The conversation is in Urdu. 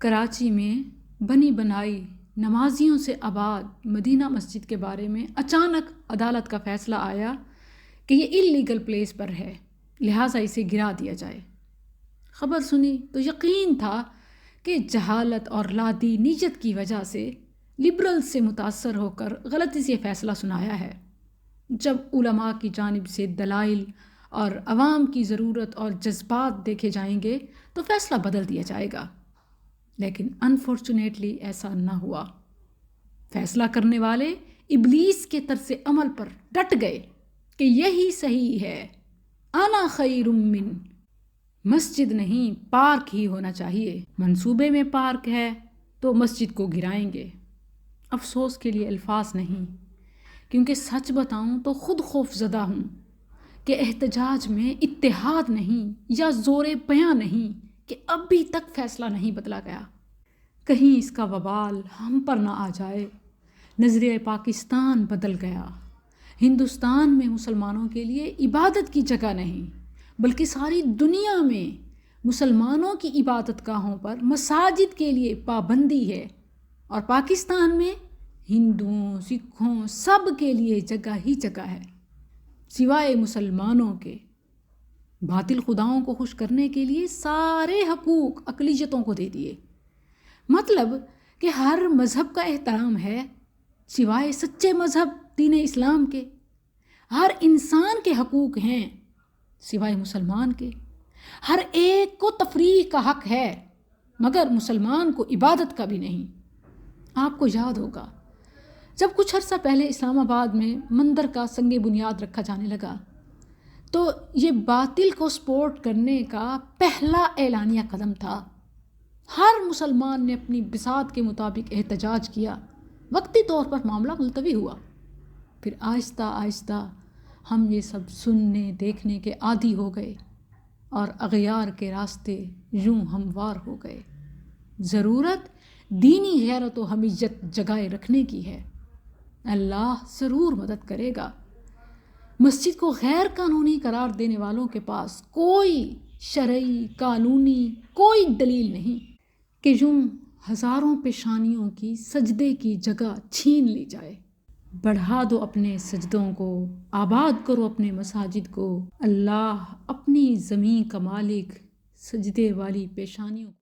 کراچی میں بنی بنائی نمازیوں سے آباد مدینہ مسجد کے بارے میں اچانک عدالت کا فیصلہ آیا کہ یہ اللیگل پلیس پر ہے، لہٰذا اسے گرا دیا جائے۔ خبر سنی تو یقین تھا کہ جہالت اور لادینیت کی وجہ سے لبرل سے متاثر ہو کر غلطی سے فیصلہ سنایا ہے۔ جب علماء کی جانب سے دلائل اور عوام کی ضرورت اور جذبات دیکھے جائیں گے تو فیصلہ بدل دیا جائے گا، لیکن انفارچونیٹلی ایسا نہ ہوا۔ فیصلہ کرنے والے ابلیس کے طرز عمل پر ڈٹ گئے کہ یہی صحیح ہے، انا خیر من، مسجد نہیں پارک ہی ہونا چاہیے، منصوبے میں پارک ہے تو مسجد کو گرائیں گے۔ افسوس کے لیے الفاظ نہیں، کیونکہ سچ بتاؤں تو خود خوف زدہ ہوں کہ احتجاج میں اتحاد نہیں یا زور بیاں نہیں کہ ابھی تک فیصلہ نہیں بدلا گیا۔ کہیں اس کا وبال ہم پر نہ آ جائے۔ نظریہ پاکستان بدل گیا۔ ہندوستان میں مسلمانوں کے لیے عبادت کی جگہ نہیں، بلکہ ساری دنیا میں مسلمانوں کی عبادت گاہوں پر مساجد کے لیے پابندی ہے، اور پاکستان میں ہندوؤں، سکھوں سب کے لیے جگہ ہی جگہ ہے، سوائے مسلمانوں کے۔ باطل خداؤں کو خوش کرنے کے لیے سارے حقوق اقلیتوں کو دے دیے، مطلب کہ ہر مذہب کا احترام ہے سوائے سچے مذہب دین اسلام کے۔ ہر انسان کے حقوق ہیں سوائے مسلمان کے۔ ہر ایک کو تفریح کا حق ہے مگر مسلمان کو عبادت کا بھی نہیں۔ آپ کو یاد ہوگا جب کچھ عرصہ پہلے اسلام آباد میں مندر کا سنگ بنیاد رکھا جانے لگا تو یہ باطل کو سپورٹ کرنے کا پہلا اعلانیہ قدم تھا۔ ہر مسلمان نے اپنی بساط کے مطابق احتجاج کیا۔ وقتی طور پر معاملہ ملتوی ہوا، پھر آہستہ آہستہ ہم یہ سب سننے دیکھنے کے عادی ہو گئے اور اغیار کے راستے یوں ہموار ہو گئے۔ ضرورت دینی غیرت و حمیت جگائے رکھنے کی ہے۔ اللہ ضرور مدد کرے گا۔ مسجد کو غیر قانونی قرار دینے والوں کے پاس کوئی شرعی قانونی کوئی دلیل نہیں کہ یوں ہزاروں پیشانیوں کی سجدے کی جگہ چھین لی جائے۔ بڑھا دو اپنے سجدوں کو، آباد کرو اپنے مساجد کو۔ اللہ اپنی زمین کا مالک سجدے والی پیشانیوں کو